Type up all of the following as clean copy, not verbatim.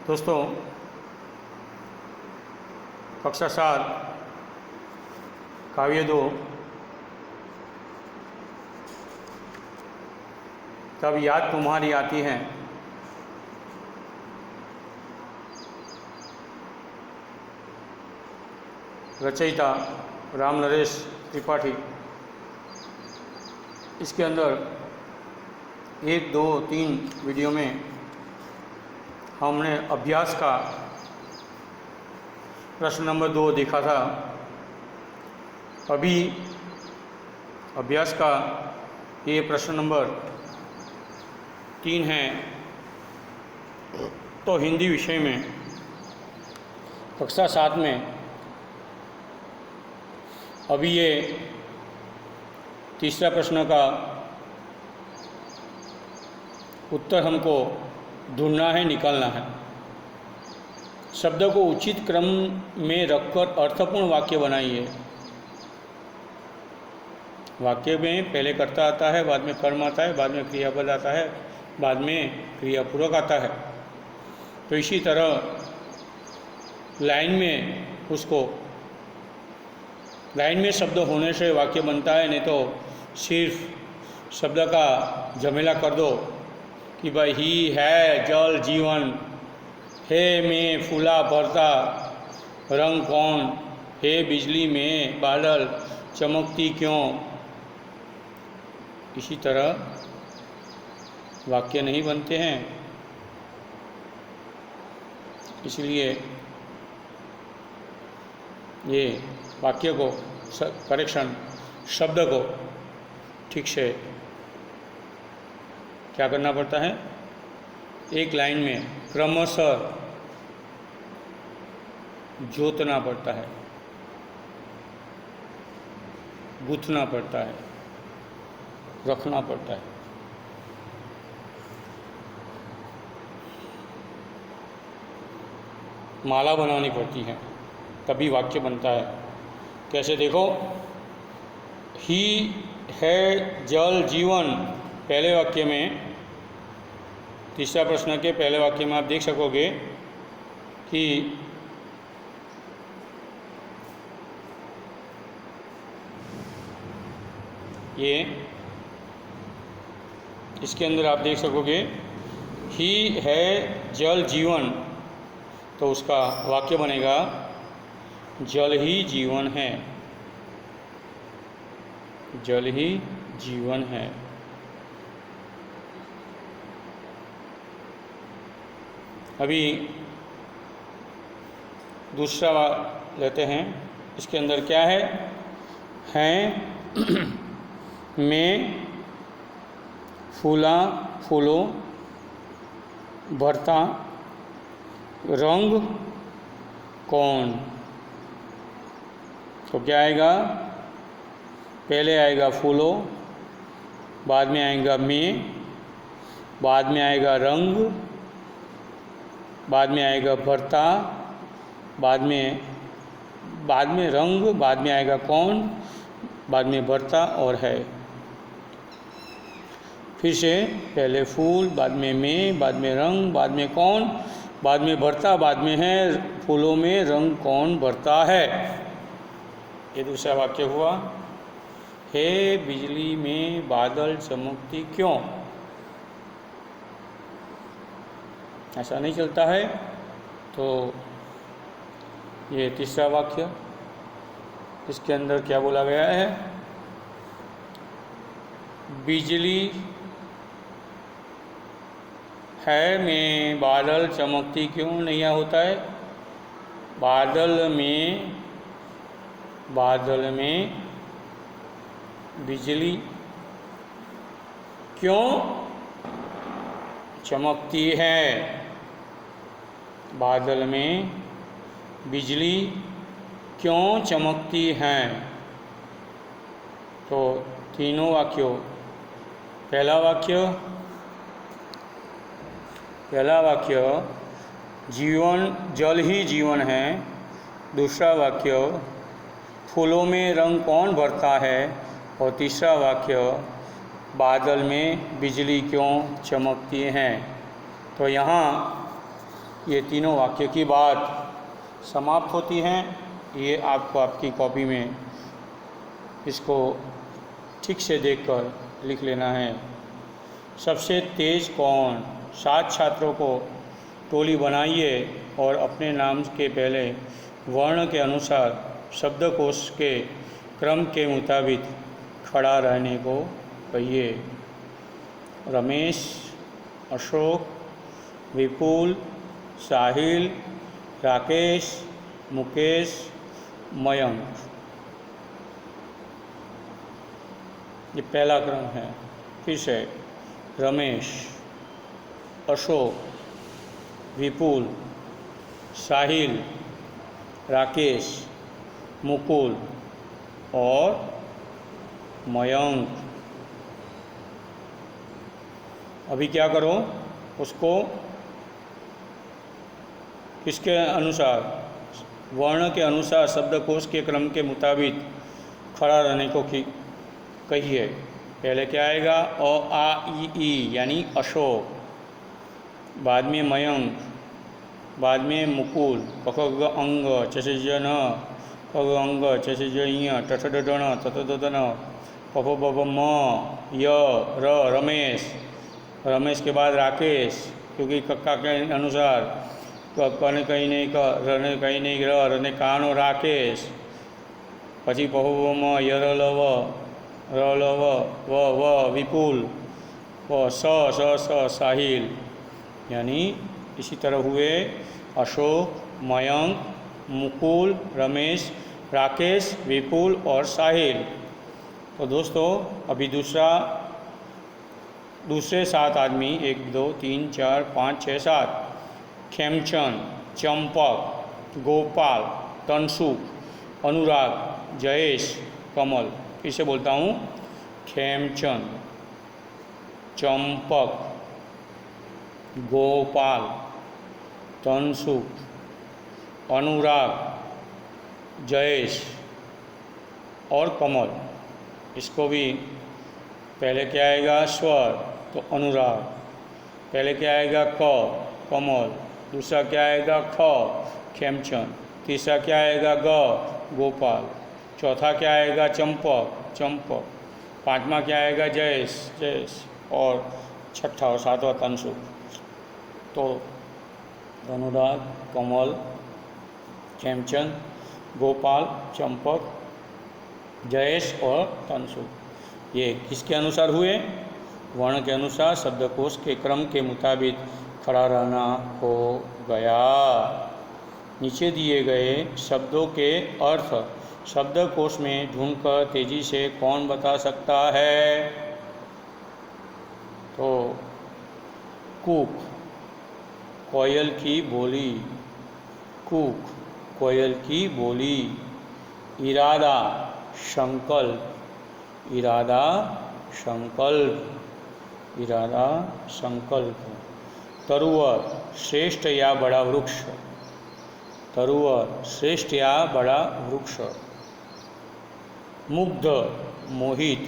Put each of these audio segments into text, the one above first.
दोस्तों, कक्षा 7 काव्य 2 तब याद तुम्हारी आती है रचयिता राम नरेश त्रिपाठी। इसके अंदर 1, 2, 3 वीडियो में हमने अभ्यास का प्रश्न नंबर 2 देखा था। अभी अभ्यास का ये प्रश्न नंबर 3 है। तो हिंदी विषय में कक्षा 7 में अभी ये तीसरा प्रश्न का उत्तर हमको ढूंढना है, निकालना है। शब्द को उचित क्रम में रखकर अर्थपूर्ण वाक्य बनाइए। वाक्य में पहले कर्ता आता है, बाद में कर्म आता है, बाद में क्रियापद आता है, बाद में क्रियापूर्वक आता है। तो इसी तरह लाइन में शब्द होने से वाक्य बनता है, नहीं तो सिर्फ शब्द का झमेला कर दो कि भाई ही है जल जीवन, हे में फूला भरता रंग कौन, हे बिजली में बादल चमकती क्यों। इसी तरह वाक्य नहीं बनते हैं। इसलिए ये वाक्य को करेक्शन, शब्द को ठीक से क्या करना पड़ता है, एक लाइन में क्रमशः जोतना पड़ता है, गूंथना पड़ता है, रखना पड़ता है। माला बनानी पड़ती है, तभी वाक्य बनता है। कैसे देखो, ही है जल जीवन पहले वाक्य में, तीसरा प्रश्न के पहले वाक्य में आप देख सकोगे कि ये इसके अंदर आप देख सकोगे ही है जल जीवन, तो उसका वाक्य बनेगा जल ही जीवन है, जल ही जीवन है। अभी दूसरा लेते हैं। इसके अंदर क्या है, हैं में फूलों भरता रंग कौन। तो क्या आएगा, पहले आएगा फूलों, बाद में आएगा में, बाद में आएगा रंग, बाद में आएगा भरता, बाद में रंग, बाद में आएगा कौन, बाद में भरता और है। फिर से पहले फूल, बाद में, बाद में रंग, बाद में कौन, बाद में भरता, बाद में है। फूलों में रंग कौन भरता है। ये दूसरा वाक्य हुआ। हे बिजली में बादल चमकती क्यों। ऐसा नहीं चलता है। तो ये तीसरा वाक्य, इसके अंदर क्या बोला गया है, बिजली है में बादल चमकती क्यों नहीं होता है। बादल में बिजली क्यों चमकती है। बादल में बिजली क्यों चमकती हैं। तो तीनों वाक्यों, पहला वाक्य जीवन जल ही जीवन है। दूसरा वाक्य फूलों में रंग कौन भरता है। और तीसरा वाक्य बादल में बिजली क्यों चमकती हैं। तो यहाँ ये तीनों वाक्य की बात समाप्त होती हैं। ये आपको आपकी कॉपी में इसको ठीक से देखकर लिख लेना है। सबसे तेज कौन? 7 छात्रों को टोली बनाइए और अपने नाम के पहले वर्ण के अनुसार शब्दकोश के क्रम के मुताबिक खड़ा रहने को कहिए। रमेश, अशोक, विपुल, साहिल, राकेश, मुकेश, मयंक। ये पहला क्रम है। फिर से रमेश, अशोक, विपुल, साहिल, राकेश, मुकुल और मयंक। अभी क्या करो, उसको किसके अनुसार? वर्ण के अनुसार शब्दकोश के क्रम के मुताबिक खड़ा रहने को कहिए। पहले क्या आएगा? अ आ ई यानी अशोक, बाद में मयंक, बाद में मुकुल, क ख ग अंग, च से ज न, ख ग अंग, च से ज ञ, ट ठ ड ढ ण, त त द ध न, प फ ब भ म, य र रमेश। रमेश के बाद राकेश, क्योंकि कक्का के अनुसार क ने कहीं नहीं क, र ने कहीं नहीं र ने कानो राकेश। પછી પ ફ મ ય ર લ વ, र ल व विपुल, व स साहिल। यानी इसी तरह हुए अशोक, मयंक, मुकुल, रमेश, राकेश, विपुल और साहिल। तो दोस्तों अभी दूसरे 7 आदमी 1 2 3 4 5 6 7 खेमचंद, चंपक, गोपाल, तनसुख, अनुराग, जयेश, कमल। फिर से बोलता हूँ, खेमचंद, चंपक, गोपाल, तनसुख, अनुराग, जयेश और कमल। इसको भी पहले क्या आएगा? स्वर, तो अनुराग। पहले क्या आएगा? क, कमल। दूसरा क्या आएगा? ख, खेमचंद। तीसरा क्या आएगा? ग, गोपाल। चौथा क्या आएगा? चंपक। पांचवा क्या आएगा? जयेश। और छठा और सातवां तनसुख। तो अनुराग, कमल, खेमचंद, गोपाल, चंपक, जयेश और तनसुख। ये किसके अनुसार हुए? वर्ण के अनुसार शब्दकोश के क्रम के मुताबिक खड़ा रहना हो गया। नीचे दिए गए शब्दों के अर्थ शब्दकोश में ढूंढकर तेजी से कौन बता सकता है? तो कूक, कोयल की बोली। कूक, कोयल की बोली। इरादा, संकल्प। इरादा, संकल्प। तरुवर, श्रेष्ठ या बड़ा वृक्ष। तरुवर, श्रेष्ठ या बड़ा वृक्ष। मुग्ध, मोहित।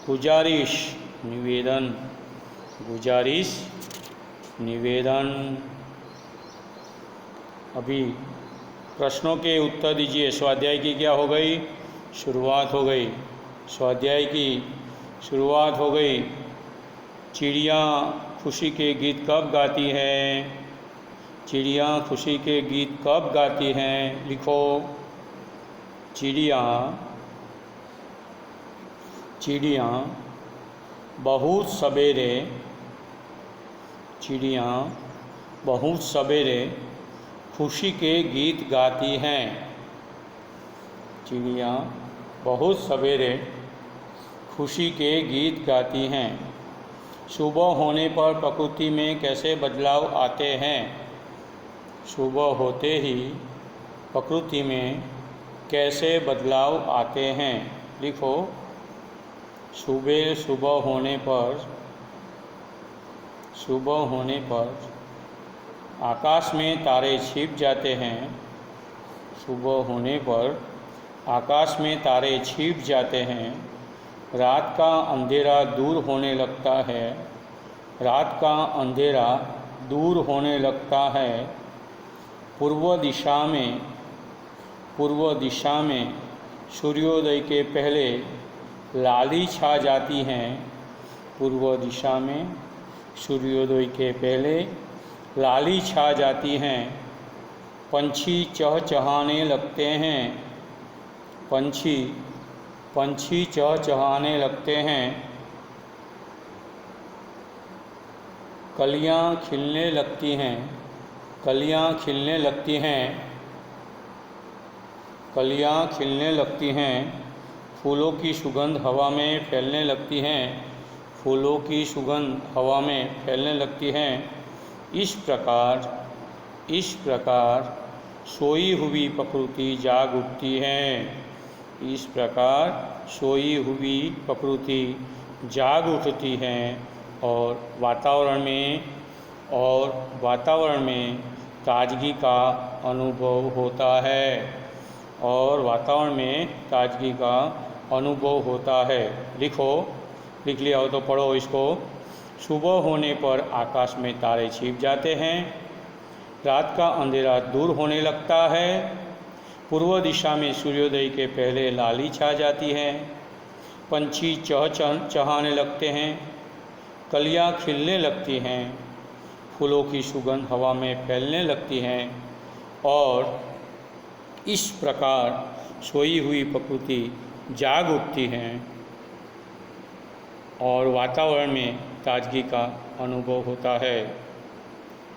गुजारिश, निवेदन। अभी प्रश्नों के उत्तर दीजिए। स्वाध्याय की क्या हो गई? शुरुआत हो गई। स्वाध्याय की शुरुआत हो गई। चिड़िया खुशी के गीत कब गाती हैं? चिड़िया खुशी के गीत कब गाती हैं? लिखो। चिड़िया बहुत सवेरे खुशी के गीत गाती हैं। चिड़िया बहुत सवेरे खुशी के गीत गाती हैं। सुबह होने पर प्रकृति में कैसे बदलाव आते हैं? सुबह होते ही प्रकृति में कैसे बदलाव आते हैं? लिखो। सुबह होने पर आकाश में तारे छिप जाते हैं। सुबह होने पर आकाश में तारे छिप जाते हैं। रात का अंधेरा दूर होने लगता है। रात का अंधेरा दूर होने लगता है। पूर्व दिशा में सूर्योदय के पहले लाली छा जाती हैं। पूर्व दिशा में सूर्योदय के पहले लाली छा जाती हैं। पंछी चहचहाने लगते हैं। पंछी चहचहाने लगते हैं। कलियां खिलने लगती हैं। कलियां खिलने लगती हैं। कलियां खिलने लगती हैं। फूलों की सुगंध हवा में फैलने लगती हैं। फूलों की सुगंध हवा में फैलने लगती हैं। इस प्रकार सोई हुई प्रकृति जाग उठती है। इस प्रकार सोई हुई प्रकृति जाग उठती है और वातावरण में ताजगी का अनुभव होता है। और वातावरण में ताजगी का अनुभव होता है। लिख लिया हो तो पढ़ो इसको। सुबह होने पर आकाश में तारे छिप जाते हैं। रात का अंधेरा दूर होने लगता है। पूर्व दिशा में सूर्योदय के पहले लाली छा जाती है। पंछी चहचहाने लगते हैं। कलियां खिलने लगती हैं। फूलों की सुगंध हवा में फैलने लगती हैं और इस प्रकार सोई हुई प्रकृति जाग उठती है और वातावरण में ताजगी का अनुभव होता है।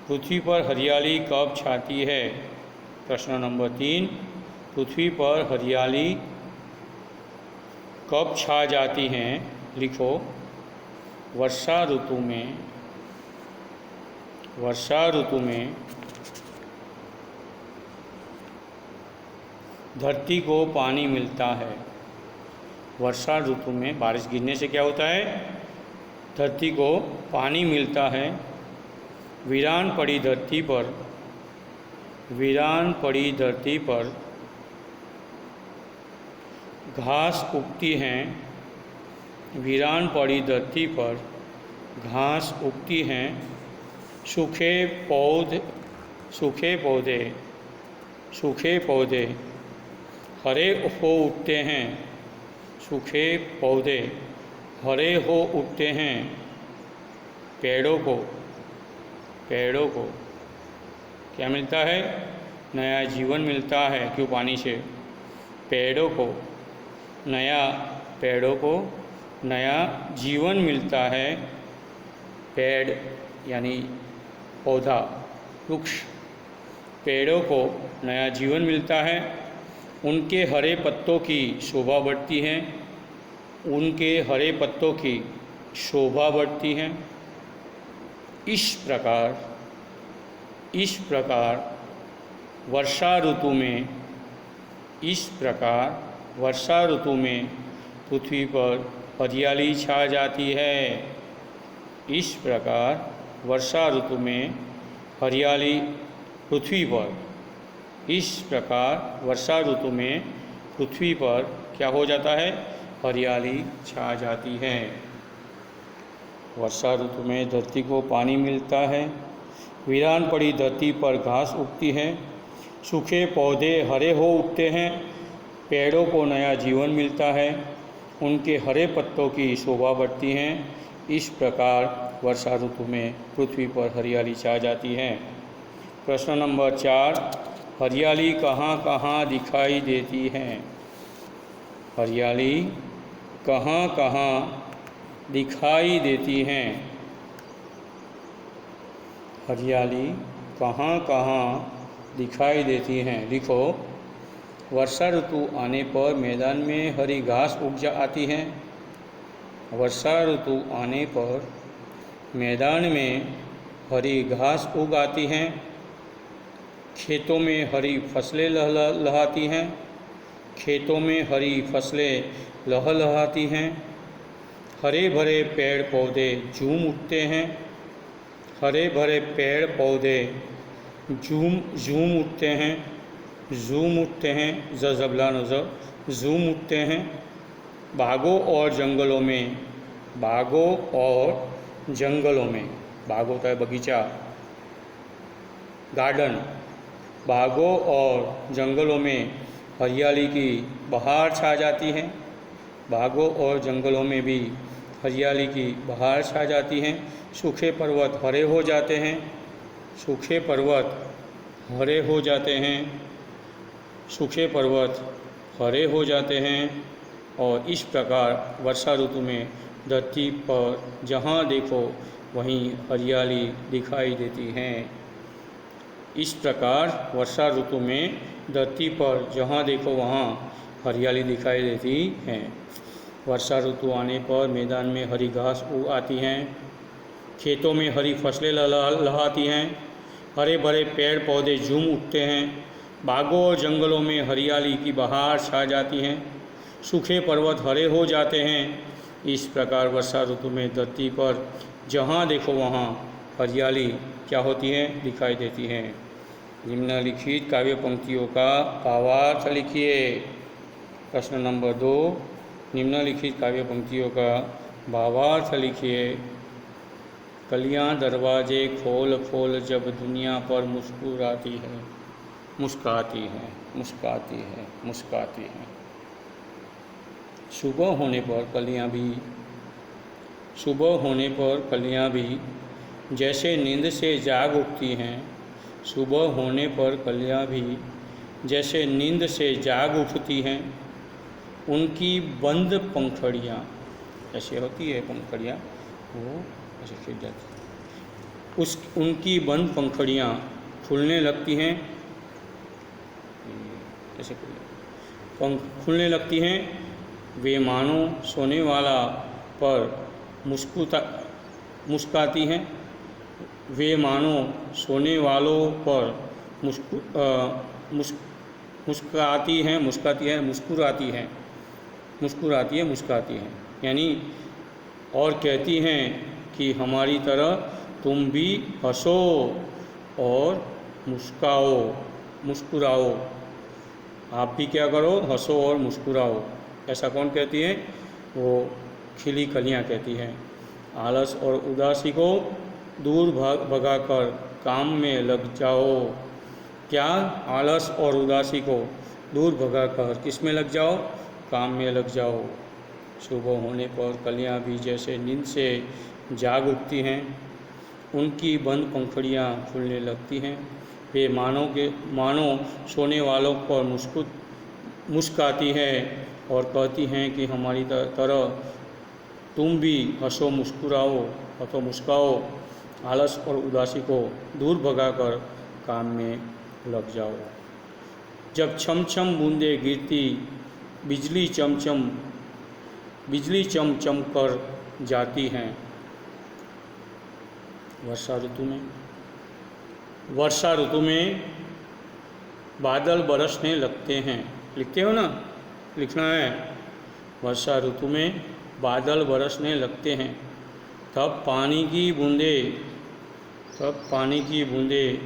पृथ्वी पर हरियाली कब छाती है? प्रश्न नंबर 3, पृथ्वी पर हरियाली कब छा जाती हैं? लिखो। वर्षा ऋतु में धरती को पानी मिलता है। वर्षा ऋतु में बारिश गिरने से क्या होता है? धरती को पानी मिलता है। वीरान पड़ी धरती पर घास उगती हैं। वीरान पड़ी धरती पर घास उगती हैं। सूखे पौधे हरे हो उठते हैं। सूखे पौधे हरे हो उठते हैं। पेड़ों को क्या मिलता है? नया जीवन मिलता है। क्यों? पानी से। पेड़ों को नया जीवन मिलता है। पेड़ यानी पौधा, वृक्ष। पेड़ों को नया जीवन मिलता है। उनके हरे पत्तों की शोभा बढ़ती है। उनके हरे पत्तों की शोभा बढ़ती है। इस प्रकार वर्षा ऋतु में पृथ्वी पर हरियाली छा जाती है। इस प्रकार वर्षा ऋतु में पृथ्वी पर क्या हो जाता है? हरियाली छा जाती है। वर्षा ऋतु में धरती को पानी मिलता है। वीरान पड़ी धरती पर घास उगती है। सूखे पौधे हरे हो उठते हैं। पेड़ों को नया जीवन मिलता है। उनके हरे पत्तों की शोभा बढ़ती है। इस प्रकार वर्षा ऋतु में पृथ्वी पर हरियाली छा जाती है। प्रश्न नंबर 4, हरियाली कहाँ कहाँ दिखाई देती है? हरियाली कहाँ कहाँ दिखाई देती हैं? हरियाली कहाँ कहाँ दिखाई देती हैं? लिखो। वर्षा ऋतु आने पर मैदान में हरी घास उग आती है। वर्षा ऋतु आने पर मैदान में हरी घास उग आती हैं। खेतों में हरी फसलें लहलहाती हैं। खेतों में हरी फसलें लहलहाती हैं। हरे भरे पेड़ पौधे झूम उठते हैं। हरे भरे पेड़ पौधे झूम उठते हैं। झूम उठते हैं। ज़बला नज़र झूम उठते हैं। बागों और जंगलों में, बाग होता है बगीचा, गार्डन, बागों और जंगलों में हरियाली की बहार छा जाती है। बागों और जंगलों में भी हरियाली की बहार छा जाती है। सूखे पर्वत हरे हो जाते हैं, सूखे पर्वत हरे हो जाते हैं, सूखे पर्वत हरे हो जाते हैं। और इस प्रकार वर्षा ऋतु में धरती पर जहाँ देखो वहीं हरियाली दिखाई देती है। इस प्रकार वर्षा ऋतु में धरती पर जहाँ देखो वहाँ हरियाली दिखाई देती है। वर्षा ऋतु आने पर मैदान में हरी घास उग आती हैं, खेतों में हरी फसलें लहराती हैं, हरे भरे पेड़ पौधे झूम उठते हैं, बागों और जंगलों में हरियाली की बहार छा जाती हैं, सूखे पर्वत हरे हो जाते हैं। इस प्रकार वर्षा ऋतु में धरती पर जहाँ देखो वहाँ हरियाली क्या होती है, दिखाई देती है। निम्नलिखित काव्य पंक्तियों का भावार्थ लिखिए। प्रश्न नंबर 2, निम्नलिखित काव्य पंक्तियों का भावार्थ लिखिए। कलियां दरवाजे खोल खोल जब दुनिया पर मुस्कुराती है, मुस्काती है, मुस्काती है, मुस्काती है। सुबह होने पर कलियां भी जैसे नींद से जाग उठती हैं। सुबह होने पर कलियां भी जैसे नींद से जाग उठती हैं। उनकी बंद पंखड़ियाँ, ऐसे होती है पंखड़ियाँ, वो ऐसे खिल जाती, उनकी बंद पंखड़ियाँ खुलने लगती हैं, ऐसे पंख खुलने लगती हैं। वे मानो सोने वाला पर मुस्काती हैं। वे मानो सोने वालों पर मुस्कुराती हैं, यानी और कहती हैं कि हमारी तरह तुम भी हंसो और मुस्कुराओ। आप भी क्या करो, हंसो और मुस्कुराओ। ऐसा कौन कहती है? वो खिली कलियां कहती हैं। आलस और उदासी को दूर भगाकर काम में लग जाओ। क्या? आलस और उदासी को दूर भगाकर किस में लग जाओ? काम में लग जाओ। सुबह होने पर कलियां भी जैसे नींद से जाग उठती हैं। उनकी बंद पंखड़ियां खुलने लगती हैं। वे मानो सोने वालों पर मुस्काती है और कहती हैं कि हमारी तरह तुम भी हंसो मुस्काओ। आलस और उदासी को दूर भगाकर काम में लग जाओ। जब छम छम बूंदे गिरती बिजली चम कर जाती हैं। वर्षा ऋतु में बादल बरसने लगते हैं। लिखते हो ना, लिखना है। वर्षा ऋतु में बादल बरसने लगते हैं। तब पानी की बूंदें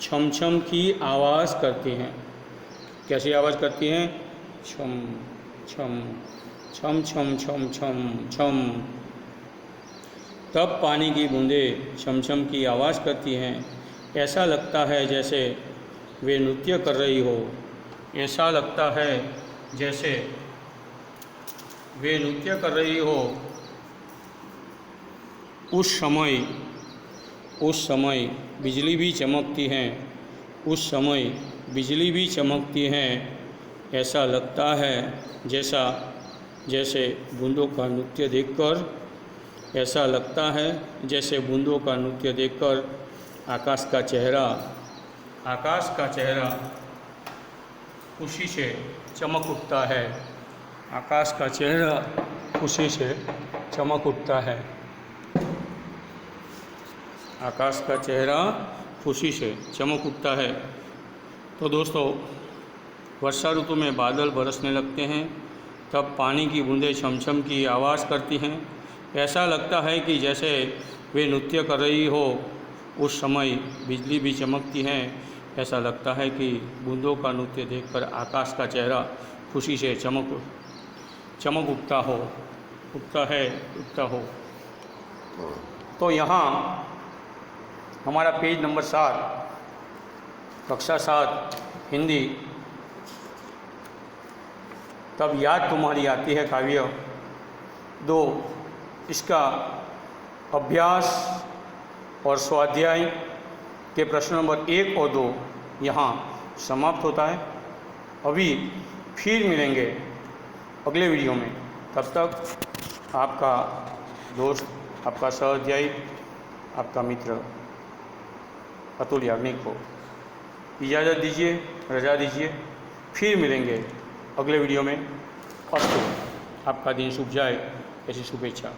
छम छम की आवाज़ करती हैं। कैसी आवाज़ करती हैं? छम छम छम छम छम छम छम। तब पानी की बूंदें छम छम की आवाज़ करती हैं। ऐसा लगता है जैसे वे नृत्य कर रही हो। ऐसा लगता है जैसे वे नृत्य कर रही हो। उस समय बिजली भी चमकती हैं। उस समय बिजली भी चमकती हैं। ऐसा लगता है जैसे बूंदों का नृत्य देखकर, ऐसा लगता है जैसे बूंदों का नृत्य देखकर आकाश का चेहरा खुशी से चमक उठता है। आकाश का चेहरा खुशी से चमक उठता है। आकाश का चेहरा खुशी से चमक उठता है। तो दोस्तों, वर्षा ऋतु में बादल बरसने लगते हैं। तब पानी की बूंदें छमछम की आवाज़ करती हैं। ऐसा लगता है कि जैसे वे नृत्य कर रही हो। उस समय बिजली भी चमकती हैं। ऐसा लगता है कि बूंदों का नृत्य देखकर आकाश का चेहरा खुशी से चमक उठता हो। तो यहाँ हमारा पेज नंबर 7, कक्षा 7 हिंदी, तब याद तुम्हारी आती है काव्य 2, इसका अभ्यास और स्वाध्याय के प्रश्न नंबर 1 और 2 यहाँ समाप्त होता है। अभी फिर मिलेंगे अगले वीडियो में। तब तक आपका दोस्त, आपका सहअध्यायी, आपका मित्र अतुल याग्निक को इजाज़त दीजिए, रजा दीजिए। फिर मिलेंगे अगले वीडियो में। अस्तु, आपका दिन शुभ जाए, ऐसी शुभेच्छा।